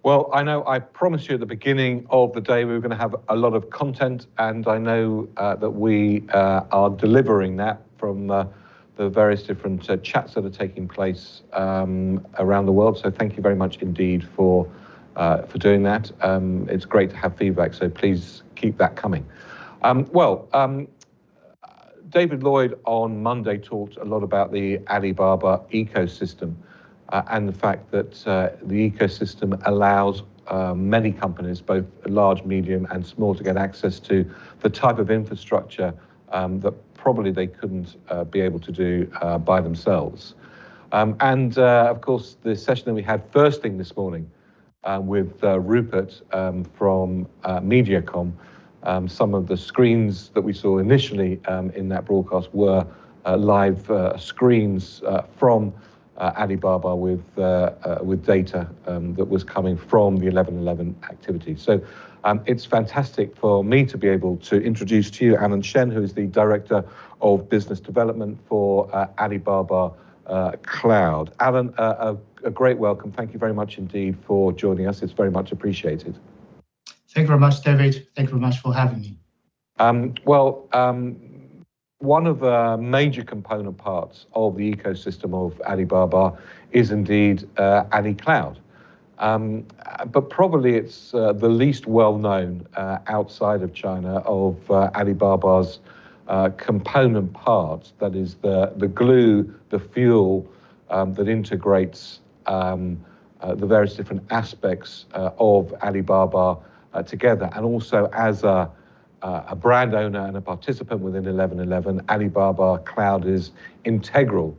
Well, I know I promised you at the beginning of the day we were going to have a lot of content, and I know that we are delivering that from the various different chats that are taking place around the world. So thank you very much indeed for doing that. It's great to have feedback, so please keep that coming. David Lloyd on Monday talked a lot about the Alibaba ecosystem and the fact that the ecosystem allows many companies, both large, medium and small, to get access to the type of infrastructure that probably they couldn't be able to do by themselves. Of course, the session that we had first thing this morning with Rupert from MediaCom, some of the screens that we saw initially in that broadcast were live screens from Alibaba with data that was coming from the 11/11 activity. So it's fantastic for me to be able to introduce to you Alan Shen, who is the Director of Business Development for Alibaba Cloud. Alan, a great welcome. Thank you very much indeed for joining us. It's very much appreciated. Thank you very much, David. Thank you very much for having me. One of the major component parts of the ecosystem of Alibaba is indeed AliCloud. But probably it's the least well-known outside of China of Alibaba's component parts, that is the glue, the fuel that integrates the various different aspects of Alibaba together. And also as a brand owner and a participant within 11/11, Alibaba Cloud is integral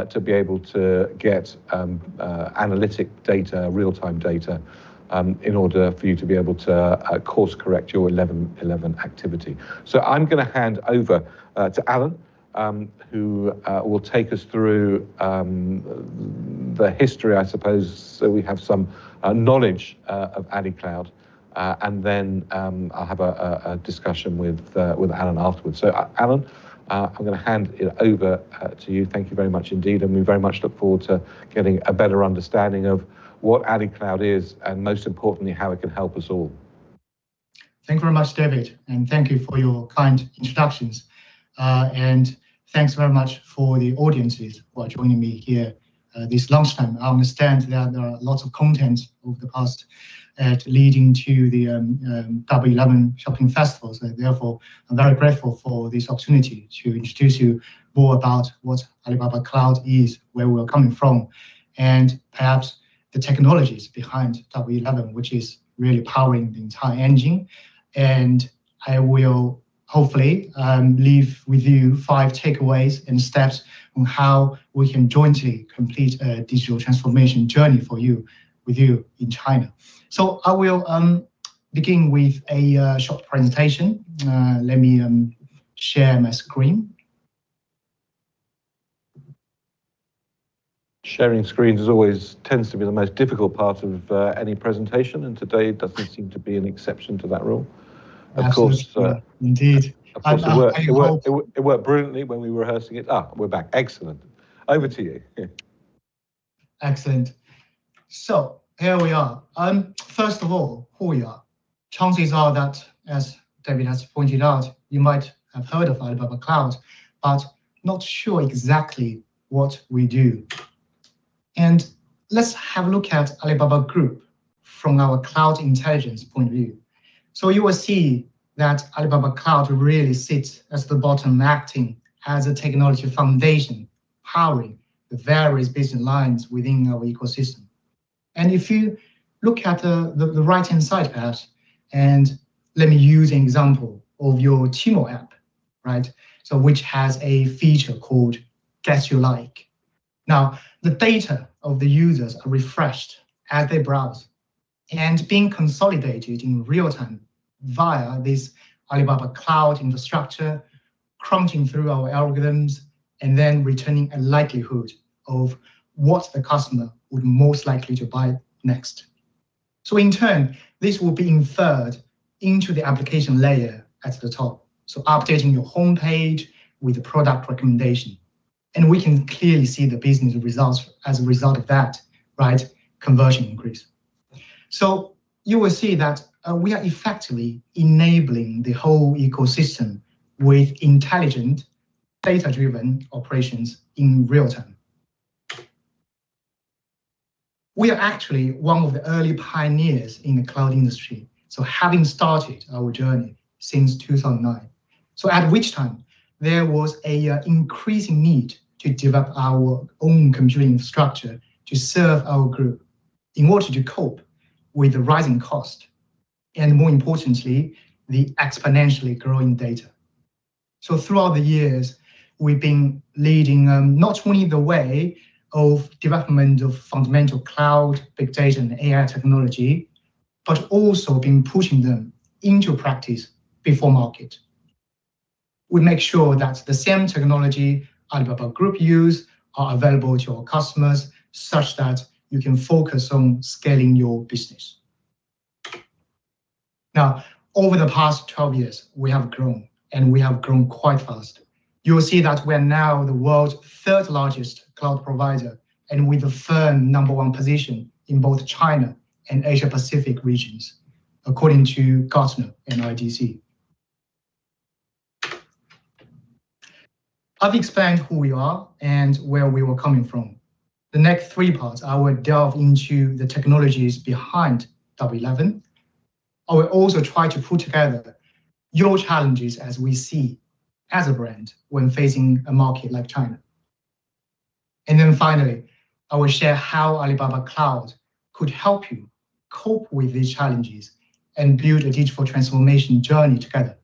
to be able to get analytic data, real-time data, in order for you to be able to course correct your 11/11 activity. So I'm going to hand over to Alan, who will take us through the history, I suppose, so we have some knowledge of AliCloud. And then I'll have a discussion with Alan afterwards. So Alan, I'm going to hand it over to you. Thank you very much indeed, and we very much look forward to getting a better understanding of what AliCloud is, and most importantly, how it can help us all. Thank you very much, David, and thank you for your kind introductions. And thanks very much for the audiences who are joining me here this lunchtime. I understand that there are lots of content over the past leading to the Double 11 Shopping Festival. So therefore, I'm very grateful for this opportunity to introduce you more about what Alibaba Cloud is, where we're coming from, and perhaps the technologies behind Double 11, which is really powering the entire engine. And I will hopefully leave with you 5 takeaways and steps on how we can jointly complete a digital transformation journey for you, with you in China. So I will begin with a short presentation. Let me share my screen. Sharing screens always tends to be the most difficult part of any presentation, and today doesn't seem to be an exception to that rule. Of course, indeed. Of course, it worked brilliantly when we were rehearsing it. We're back. Excellent. Over to you. Excellent. So here we are. First of all, who we are. Chances are that, as David has pointed out, you might have heard of Alibaba Cloud, but not sure exactly what we do. And let's have a look at Alibaba Group from our cloud intelligence point of view. So you will see that Alibaba Cloud really sits at the bottom, acting as a technology foundation, powering the various business lines within our ecosystem. And if you look at the right-hand side, perhaps, and let me use an example of your Tmall app, right? So which has a feature called Guess You Like. Now, the data of the users are refreshed as they browse and being consolidated in real time via this Alibaba Cloud infrastructure, crunching through our algorithms, and then returning a likelihood of what the customer would most likely to buy next. So in turn, this will be inferred into the application layer at the top. So updating your homepage with the product recommendation. And we can clearly see the business results as a result of that, right? Conversion increase. So you will see that we are effectively enabling the whole ecosystem with intelligent, data-driven operations in real time. We are actually one of the early pioneers in the cloud industry, so having started our journey since 2009. So at which time, there was an increasing need to develop our own computing infrastructure to serve our group in order to cope with the rising cost, and more importantly, the exponentially growing data. So throughout the years, we've been leading not only the way of development of fundamental cloud, big data, and AI technology, but also been pushing them into practice before market. We make sure that the same technology Alibaba Group use are available to our customers such that you can focus on scaling your business. Now, over the past 12 years, we have grown, and we have grown quite fast. You will see that we are now the world's third largest cloud provider, and with a firm #1 position in both China and Asia Pacific regions, according to Gartner and IDC. I've explained who we are and where we were coming from. The next 3 parts, I will delve into the technologies behind W11. I will also try to put together your challenges as we see as a brand when facing a market like China. And then finally, I will share how Alibaba Cloud could help you cope with these challenges and build a digital transformation journey together.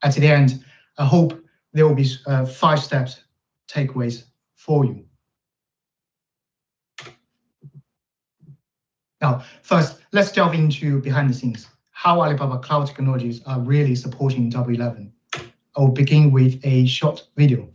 At the end, I hope there will be 5 steps takeaways for you. Now, first, let's delve into behind the scenes, how Alibaba Cloud technologies are really supporting W11. I will begin with a short video.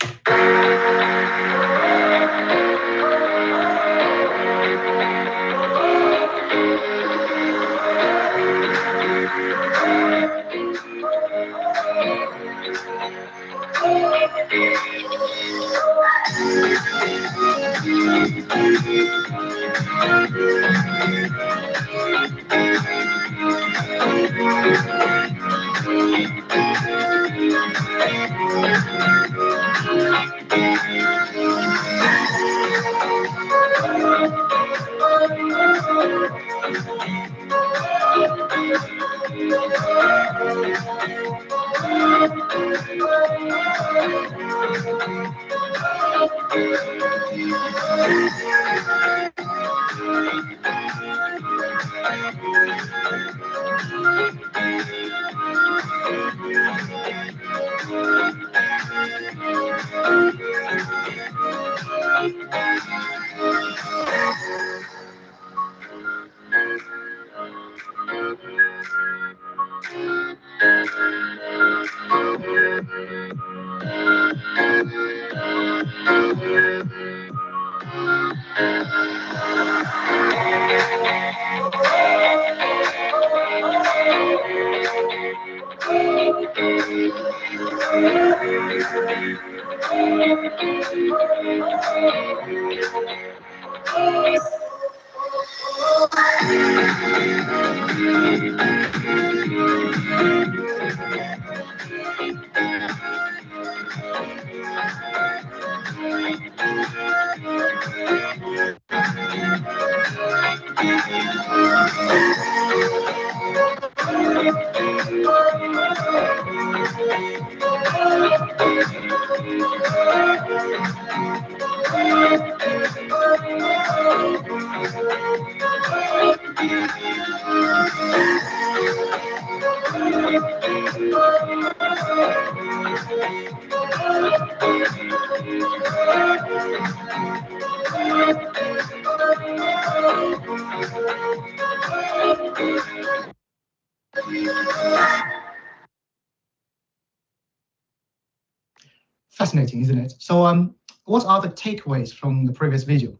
Fascinating, isn't it? So what are the takeaways from the previous video?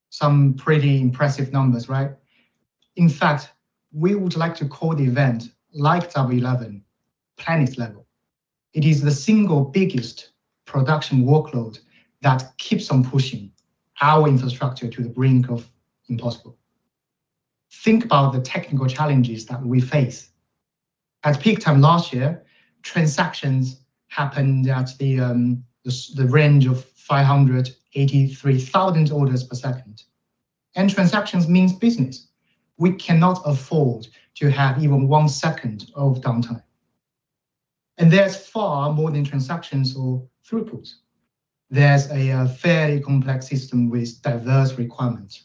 Some pretty impressive numbers, right? In fact, we would like to call the event, like W11, planet level. It is the single biggest production workload that keeps on pushing our infrastructure to the brink of impossible. think about the technical challenges that we face. At peak time last year, transactions happened at the range of 583,000 orders per second. And transactions means business. We cannot afford to have even 1 second of downtime. And there's far more than transactions or throughput. There's a fairly complex system with diverse requirements.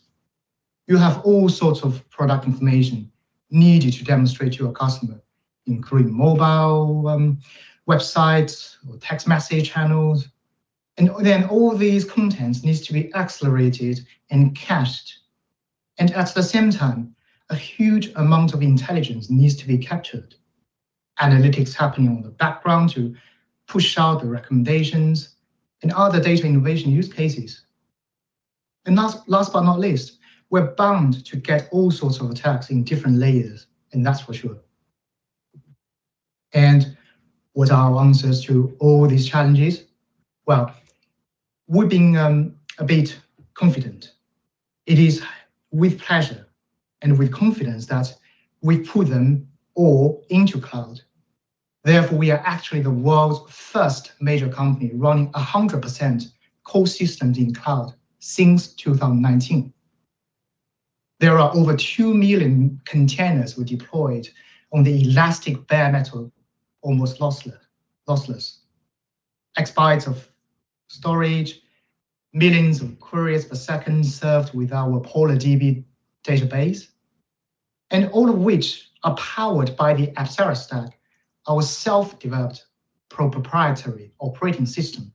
You have all sorts of product information needed to demonstrate to your customer, including mobile websites or text message channels. And then all these contents needs to be accelerated and cached. And at the same time, a huge amount of intelligence needs to be captured. Analytics happening on the background to push out the recommendations and other data innovation use cases. And last but not least, we're bound to get all sorts of attacks in different layers, and that's for sure. And what are our answers to all these challenges? Well, we've been a bit confident. It is with pleasure and with confidence that we put them all into cloud. Therefore, we are actually the world's first major company running 100% core systems in cloud since 2019. There are over 2 million containers we deployed on the elastic bare metal, almost lossless. Exabytes of storage, millions of queries per second served with our PolarDB database, and all of which are powered by the Apsara stack, our self-developed proprietary operating system.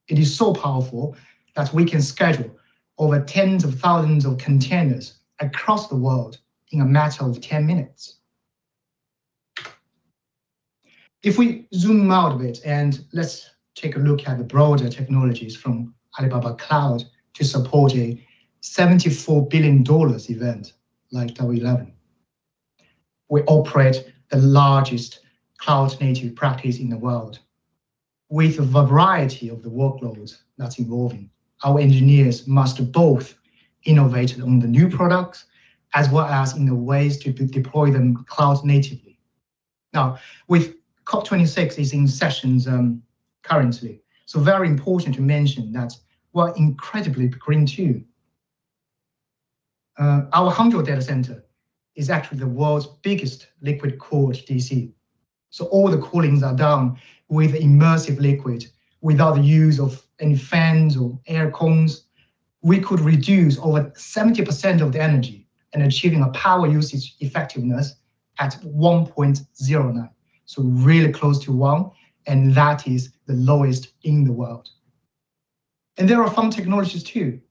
It is so powerful that we can schedule over tens of thousands of containers across the world in a matter of 10 minutes. If we zoom out a bit and let's take a look at the broader technologies from Alibaba Cloud to support a $74 billion event like W11. We operate the largest cloud-native practice in the world. With a variety of the workloads that's evolving, our engineers must both innovate on the new products as well as in the ways to deploy them cloud natively. Now, with COP26 is in sessions currently, so very important to mention that we're incredibly green too. Our Hangzhou data center is actually the world's biggest liquid-cooled DC. So all the coolings are done with immersive liquid without the use of any fans or air cons. We could reduce over 70% of the energy and achieving a power usage effectiveness at 1.09. So really close to 1, and that is the lowest in the world. And there are fun technologies too.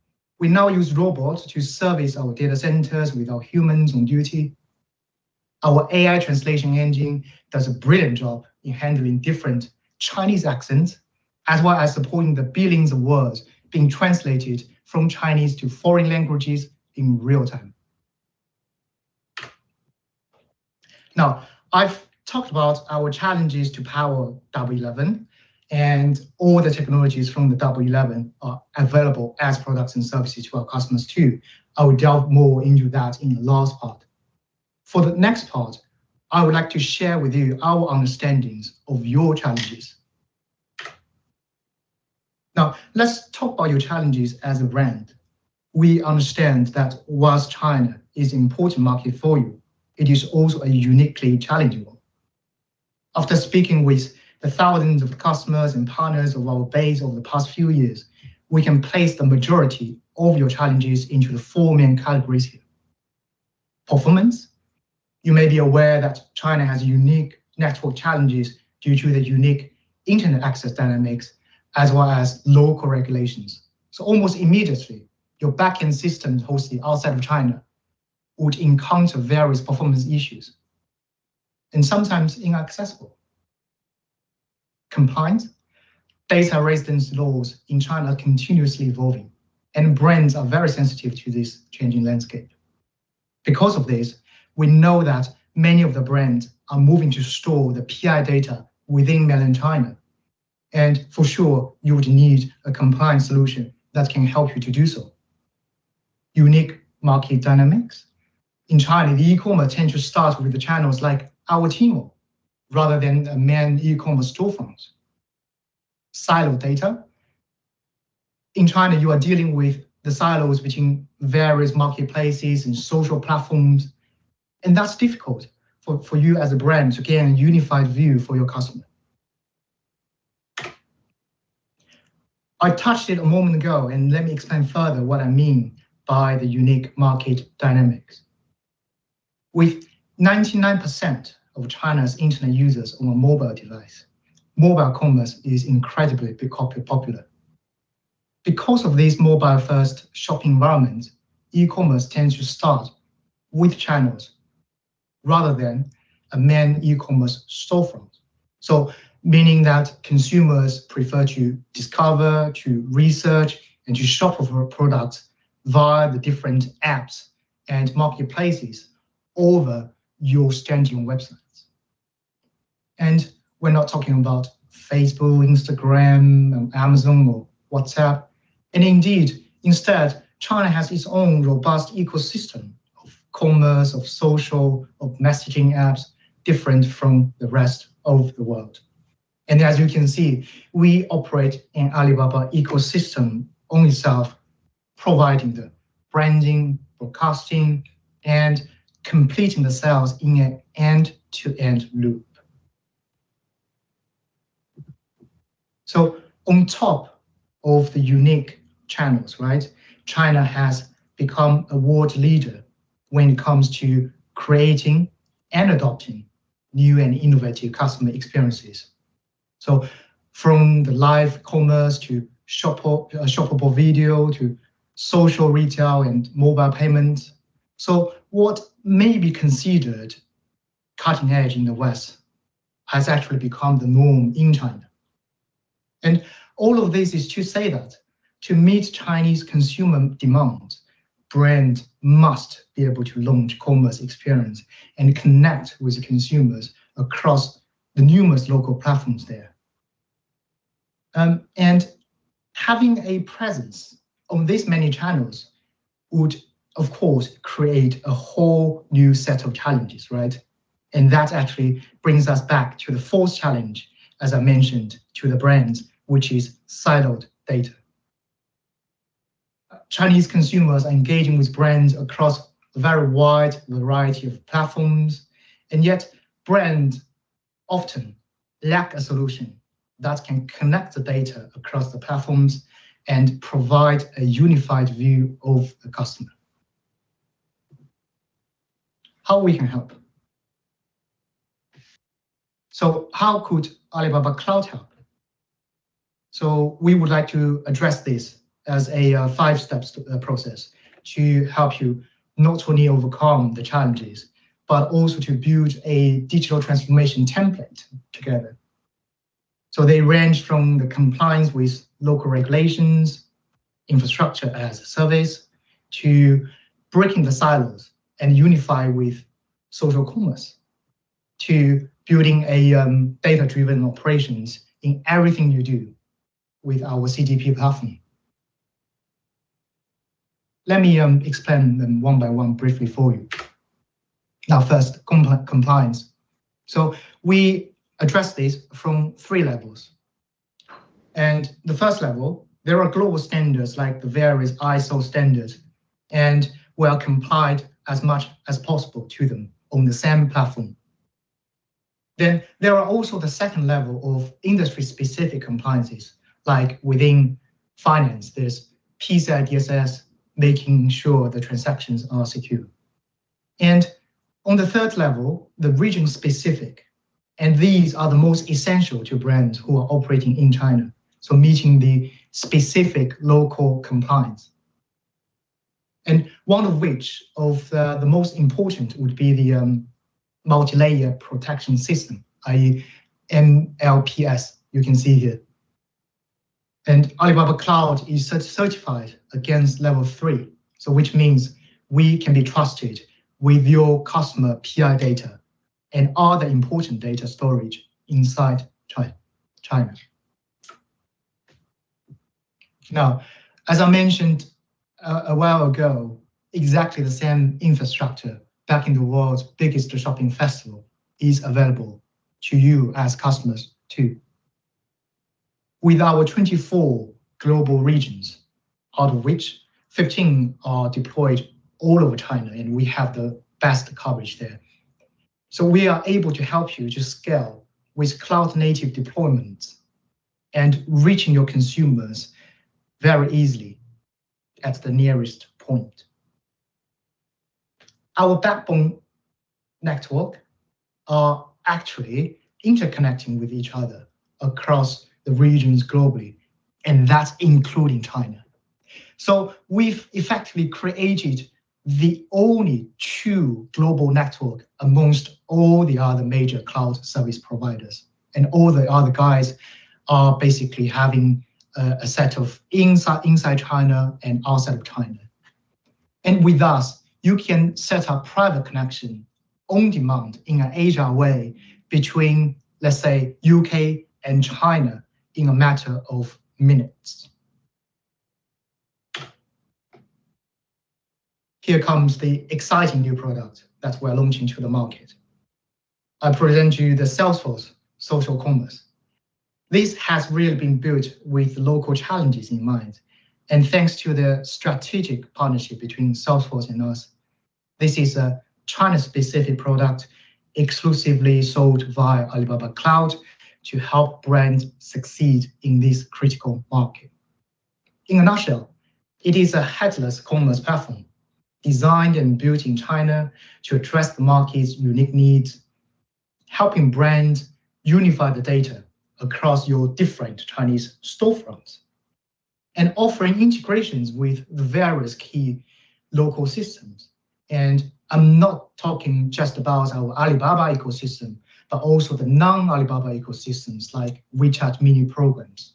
We now use robots to service our data centers without humans on duty. Our AI translation engine does a brilliant job in handling different Chinese accents, as well as supporting the billions of words being translated from Chinese to foreign languages in real time. Now, I've talked about our challenges to power W11, and all the technologies from the W11 are available as products and services to our customers too. I will delve more into that in the last part. For the next part, I would like to share with you our understandings of your challenges. Now, let's talk about your challenges as a brand. We understand that whilst China is an important market for you, it is also a uniquely challenging one. After speaking with the thousands of customers and partners of our base over the past few years, we can place the majority of your challenges into the 4 main categories here. Performance. You may be aware that China has unique network challenges due to the unique internet access dynamics, as well as local regulations. So almost immediately, your backend systems hosted outside of China would encounter various performance issues, and sometimes inaccessible. Compliance. Data residence laws in China are continuously evolving, and brands are very sensitive to this changing landscape. Because of this, we know that many of the brands are moving to store the PI data within mainland China. And for sure, you would need a compliance solution that can help you to do so. Unique market dynamics. in China, the e-commerce tend to start with the channels like our Tmall, rather than a main e-commerce storefronts. Silo data. In China, you are dealing with the silos between various marketplaces and social platforms, and that's difficult for you as a brand to gain a unified view for your customer. I touched it a moment ago, and let me explain further what I mean by the unique market dynamics. With 99% of China's internet users on a mobile device, mobile commerce is incredibly popular. Because of these mobile-first shopping environments, e-commerce tends to start with channels rather than a main e-commerce storefront. So, meaning that consumers prefer to discover, to research, and to shop for products via the different apps and marketplaces over your standing websites. And we're not talking about Facebook, Instagram, Amazon, or WhatsApp. And indeed, instead, China has its own robust ecosystem of commerce, of social, of messaging apps, different from the rest of the world. And as you can see, we operate an Alibaba ecosystem on itself, providing the branding, broadcasting, and completing the sales in an end-to-end loop. So on top of the unique channels, right, China has become a world leader when it comes to creating and adopting new and innovative customer experiences. So from the live commerce to shoppable video to social retail and mobile payments. So what may be considered cutting edge in the West has actually become the norm in China. And all of this is to say that to meet Chinese consumer demand, brands must be able to launch commerce experience and connect with the consumers across the numerous local platforms there. And having a presence on these many channels would, of course, create a whole new set of challenges, right? And that actually brings us back to the fourth challenge, as I mentioned, to the brands, which is siloed data. Chinese consumers are engaging with brands across a very wide variety of platforms, and yet brands often lack a solution that can connect the data across the platforms and provide a unified view of the customer. How we can help? So how could Alibaba Cloud help? So we would like to address this as a 5-step process to help you not only overcome the challenges, but also to build a digital transformation template together. So they range from the compliance with local regulations, infrastructure as a service, to breaking the silos and unify with social commerce, to building a data-driven operations in everything you do with our CDP platform. Let me explain them one by one briefly for you. Now, first, compliance. So we address this from 3 levels. And the first level, there are global standards like the various ISO standards, and we are complied as much as possible to them on the same platform. Then there are also the second level of industry-specific compliances, like within finance, there's PCI DSS, making sure the transactions are secure. And on the third level, the region-specific, and these are the most essential to brands who are operating in China, so meeting the specific local compliance. And one of which of the most important would be the multi-layer protection system, i.e. MLPS, you can see here. And Alibaba Cloud is certified against level 3, so which means we can be trusted with your customer PI data and other important data storage inside China. Now, as I mentioned a while ago, exactly the same infrastructure back in the world's biggest shopping festival is available to you as customers too. With our 24 global regions, out of which 15 are deployed all over China, and we have the best coverage there. So we are able to help you to scale with cloud-native deployments and reaching your consumers very easily at the nearest point. Our backbone network are actually interconnecting with each other across the regions globally, and that's including China. So we've effectively created the only true global network amongst all the other major cloud service providers. And all the other guys are basically having a set of inside China and outside of China. And with us, you can set up private connection on demand in an agile way between, let's say, UK and China in a matter of minutes. Here comes the exciting new product that we're launching to the market. I present you the Salesforce social commerce. This has really been built with local challenges in mind. And thanks to the strategic partnership between Salesforce and us, this is a China-specific product exclusively sold via Alibaba Cloud to help brands succeed in this critical market. In a nutshell, it is a headless commerce platform designed and built in China to address the market's unique needs, helping brands unify the data across your different Chinese storefronts, and offering integrations with the various key local systems. And I'm not talking just about our Alibaba ecosystem, but also the non-Alibaba ecosystems like WeChat mini programs.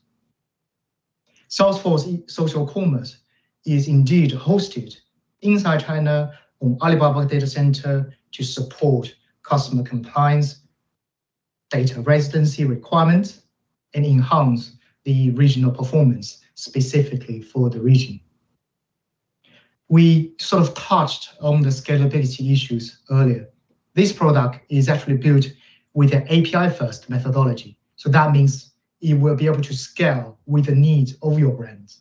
Salesforce social commerce is indeed hosted inside China on Alibaba data center to support customer compliance, data residency requirements, and enhance the regional performance specifically for the region. We sort of touched on the scalability issues earlier. This product is actually built with an API-first methodology. So that means it will be able to scale with the needs of your brands.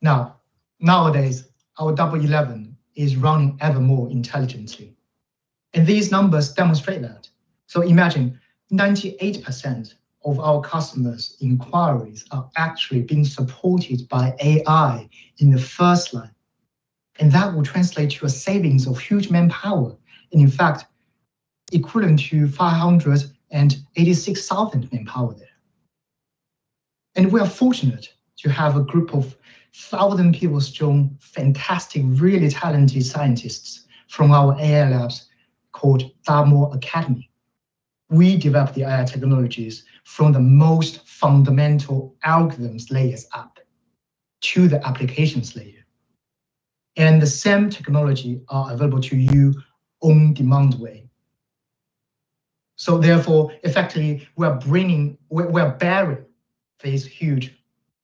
Now, nowadays, our Double 11 is running ever more intelligently. And these numbers demonstrate that. So imagine 98% of our customers' inquiries are actually being supported by AI in the first line. And that will translate to a savings of huge manpower. And in fact, equivalent to 586,000 manpower there. And we are fortunate to have a group of 1,000 people strong, fantastic, really talented scientists from our AI labs called Damo Academy. We develop the AI technologies from the most fundamental algorithms layers up to the applications layer. And the same technology are available to you on demand way. So therefore, effectively, we're bearing these huge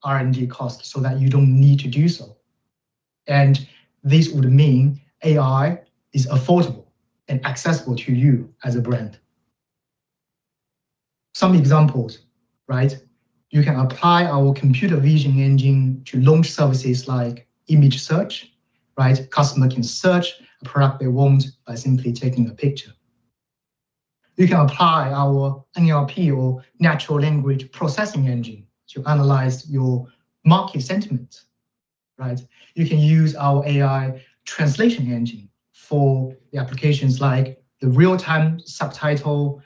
R&D costs so that you don't need to do so. And this would mean AI is affordable and accessible to you as a brand. Some examples, right? You can apply our computer vision engine to launch services like image search, right? Customer can search a product they want by simply taking a picture. You can apply our NLP or natural language processing engine to analyze your market sentiment, right? You can use our AI translation engine for the applications like the real-time subtitle,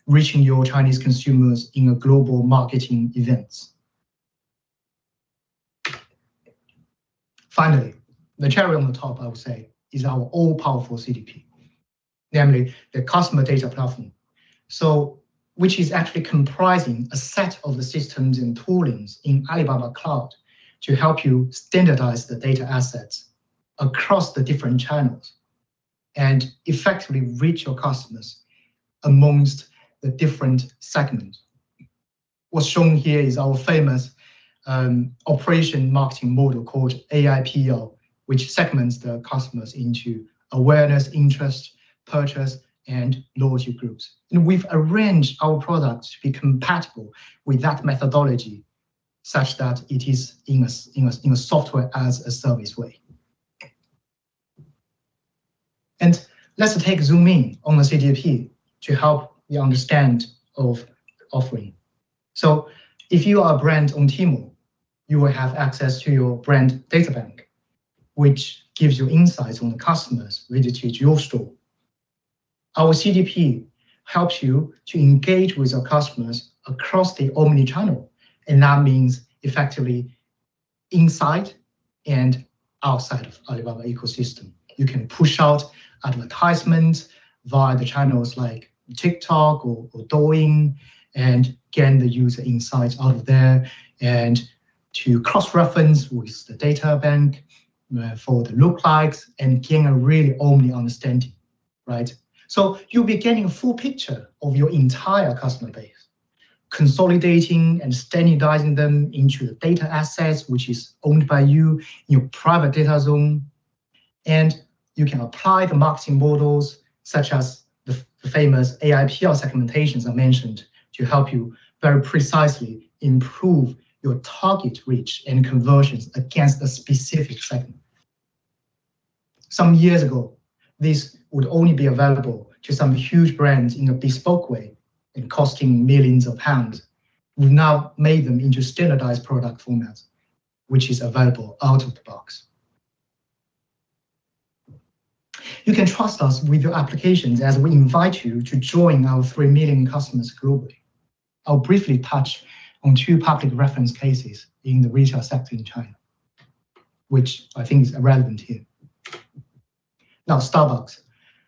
reaching your Chinese consumers in a global marketing events. Finally, the cherry on the top, I would say, is our all-powerful CDP, namely the customer data platform. So, which is actually comprising a set of the systems and toolings in Alibaba Cloud to help you standardize the data assets across the different channels and effectively reach your customers amongst the different segments. What's shown here is our famous operation marketing model called AIPO, which segments the customers into awareness, interest, purchase, and loyalty groups. And we've arranged our products to be compatible with that methodology, such that it is in a software as a service way. And let's take zoom in on the CDP to help you understand of offering. So if you are a brand on Tmall, you will have access to your brand data bank, which gives you insights on the customers visited your store. Our CDP helps you to engage with your customers across the omni-channel, and that means effectively inside and outside of Alibaba ecosystem. You can push out advertisements via the channels like TikTok or Douyin and gain the user insights out of there, and to cross-reference with the data bank for the lookalikes and gain a really omni understanding, right? So you'll be getting a full picture of your entire customer base, consolidating and standardizing them into the data assets, which is owned by you in your private data zone. And you can apply the marketing models, such as the famous AIPL segmentations I mentioned, to help you very precisely improve your target reach and conversions against a specific segment. Some years ago, this would only be available to some huge brands in a bespoke way and costing millions of pounds. We've now made them into standardized product formats, which is available out of the box. You can trust us with your applications as we invite you to join our 3 million customers globally. I'll briefly touch on 2 public reference cases in the retail sector in China, which I think is relevant here. Now, Starbucks.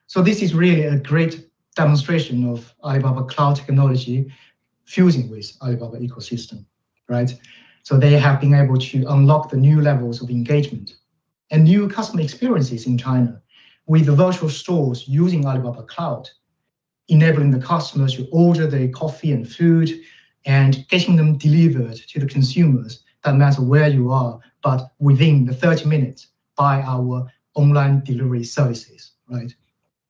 So this is really a great demonstration of Alibaba cloud technology fusing with Alibaba ecosystem, right? So they have been able to unlock the new levels of engagement and new customer experiences in China with the virtual stores using Alibaba Cloud, enabling the customers to order their coffee and food and getting them delivered to the consumers, no matter where you are, but within the 30 minutes by our online delivery services, right?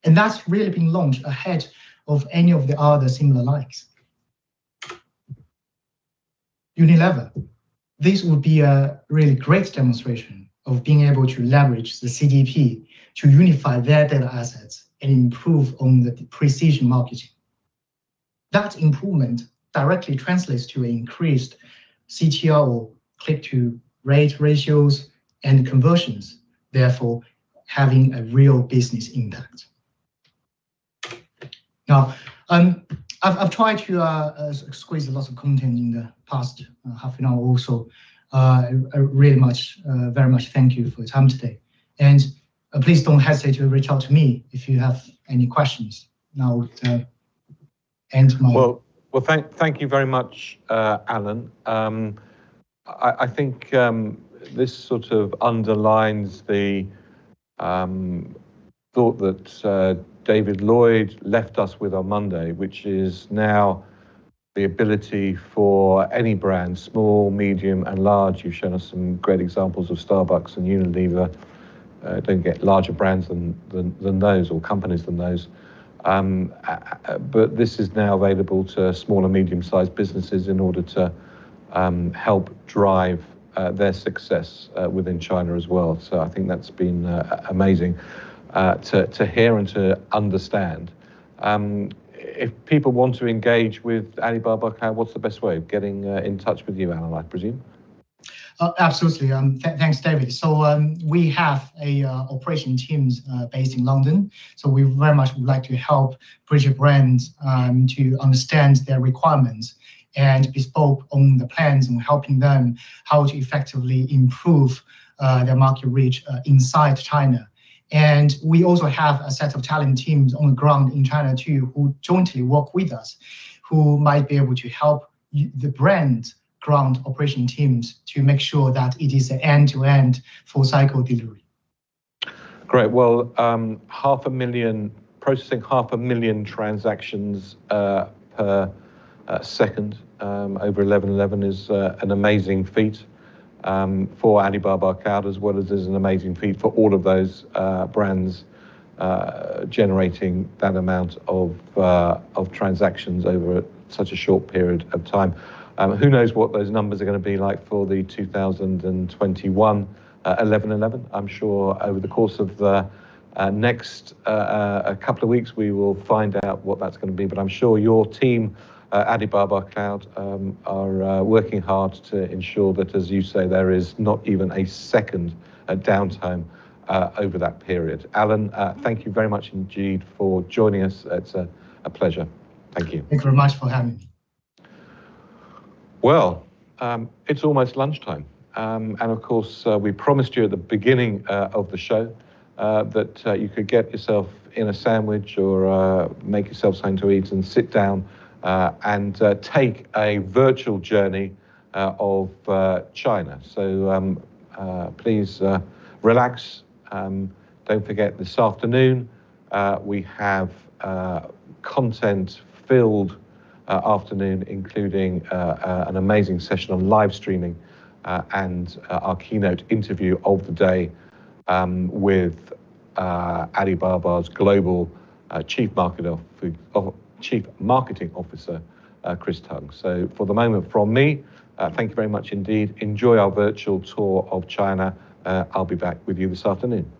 And that's really been launched ahead of any of the other similar likes. Unilever. This would be a really great demonstration of being able to leverage the CDP to unify their data assets and improve on the precision marketing. That improvement directly translates to increased CTR or click-to-rate ratios and conversions, therefore having a real business impact. Now, I've tried to squeeze a lot of content in the past half an hour also. Very much thank you for your time today. And please don't hesitate to reach out to me if you have any questions. Now, end my... Well, thank you very much, Alan. I think this sort of underlines the thought that David Lloyd left us with on Monday, which is now the ability for any brand, small, medium, and large. You've shown us some great examples of Starbucks and Unilever. Don't get larger brands than those, or companies than those. But this is now available to small and medium-sized businesses in order to help drive their success within China as well. So I think that's been amazing to hear and to understand. If people want to engage with Alibaba Cloud, what's the best way of getting in touch with you, Alan, I presume? Absolutely. Thanks, David. So we have a operation teams based in London. So we very much would like to help British brands to understand their requirements and bespoke on the plans and helping them how to effectively improve their market reach inside China. And we also have a set of talent teams on the ground in China too, who jointly work with us, who might be able to help the brand ground operation teams to make sure that it is an end-to-end full cycle delivery. Great. Well, processing 500,000 transactions per second over 11.11 is an amazing feat for Alibaba Cloud, as well as is an amazing feat for all of those brands generating that amount of transactions over such a short period of time. Who knows what those numbers are going to be like for the 2021 11.11. I'm sure over the course of the next a couple of weeks we will find out what that's going to be, but I'm sure your team Alibaba Cloud are working hard to ensure that, as you say, there is not even a second downtime over that period. Alan, thank you very much indeed for joining us. It's a pleasure. Thank you. Thank you very much for having me. Well, it's almost lunchtime. And of course, we promised you at the beginning of the show that you could get yourself in a sandwich or make yourself something to eat and sit down and take a virtual journey of China. So please relax. Don't forget, this afternoon we have content-filled afternoon, including an amazing session on live streaming and our keynote interview of the day with Alibaba's global Chief Marketing Officer, Chris Tung. So for the moment from me, thank you very much indeed. Enjoy our virtual tour of China. I'll be back with you this afternoon.